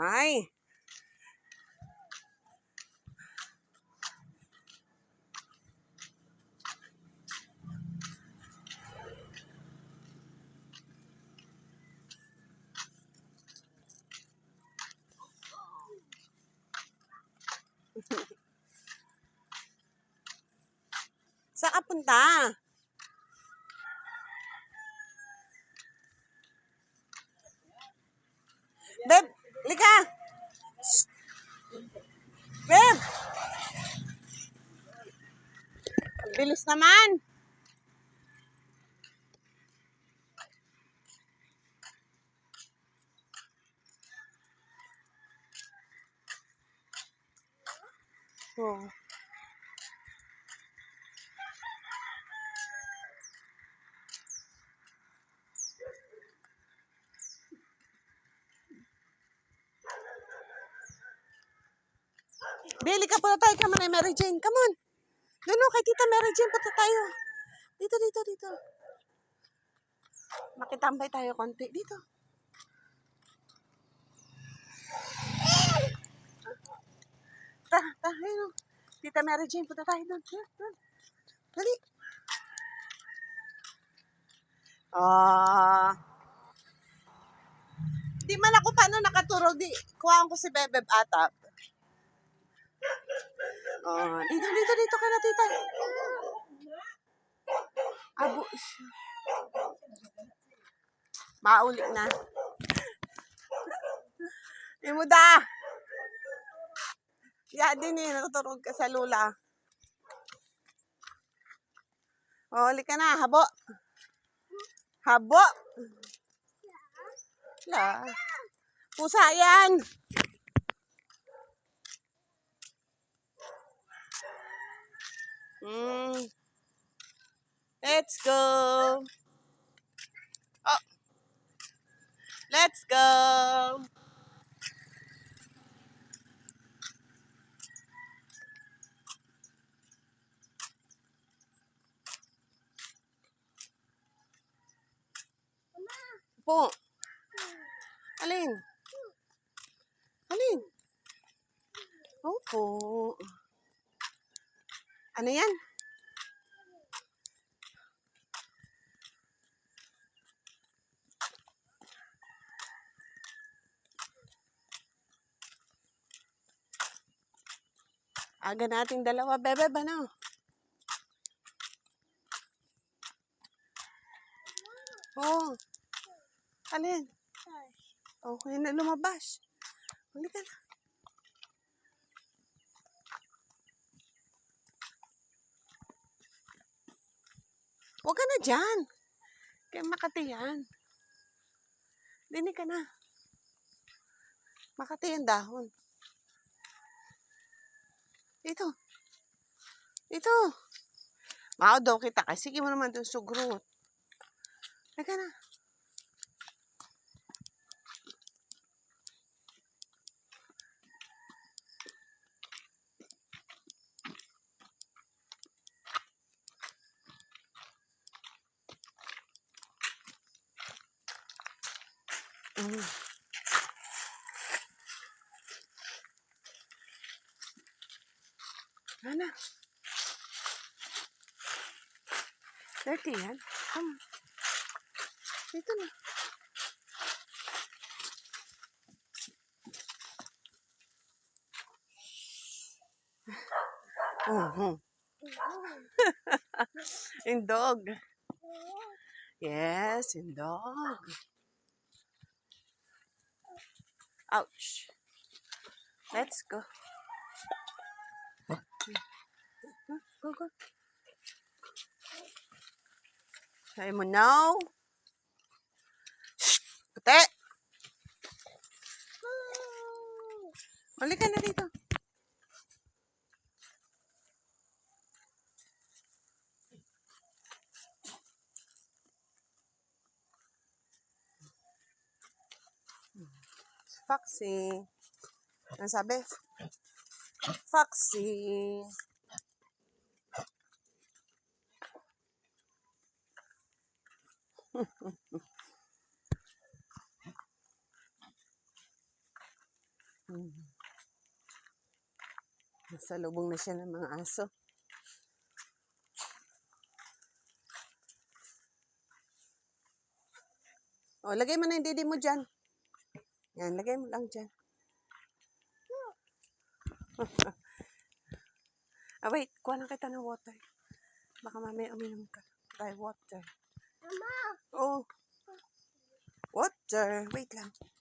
Ay. Saan ka punta? Beb, lika! Shh. Beb! Ang bilis naman! Oh. Bili ka, punta tayo. Come on, Mary Jane. Come on. Doon kay Tita Mary Jane, punta tayo. Dito. Makitambay tayo konti. Dito. Ayun. Tita Mary Jane, punta tayo doon. Dali. Di man ako paano nakaturo. Kuhaan ko si Bebeb Atap. Dito ka na, tita. Abo siya. Mauli na. Imuda! Din natutulog ka sa lula. Uli ka na, habo. Habo! La. Pusa yan! Let's go! Oh! Let's go! Po. Alin? Opo. Ano yan? Aga nating dalawa, Bebeb, ano? Oh. Alin? Okay na lumabas. Huli ka na. Huwag ka na dyan. Kaya Makati yan. Dinig ka na. Makati yung dahon. Dito. Mao daw kita kasi. Sige mo naman doon sugrot. Teka na. Ano? Dirty yan. Come. Dito na. Yung dog. Yes, yung dog. Ouch. Let's go. Go. Try mo now. Shh! Puti! Uli ka na dito. Foxy. Ano sabi? Foxy. Hmm. Nasa lubong na siya ng mga aso. O, lagay mo na yung didi mo dyan. Yan, lagay mo lang dyan. Wait, kuha lang kita ng water. Baka mamaya uminom ka. Try water. Mama! Oh. Water. Wait lang.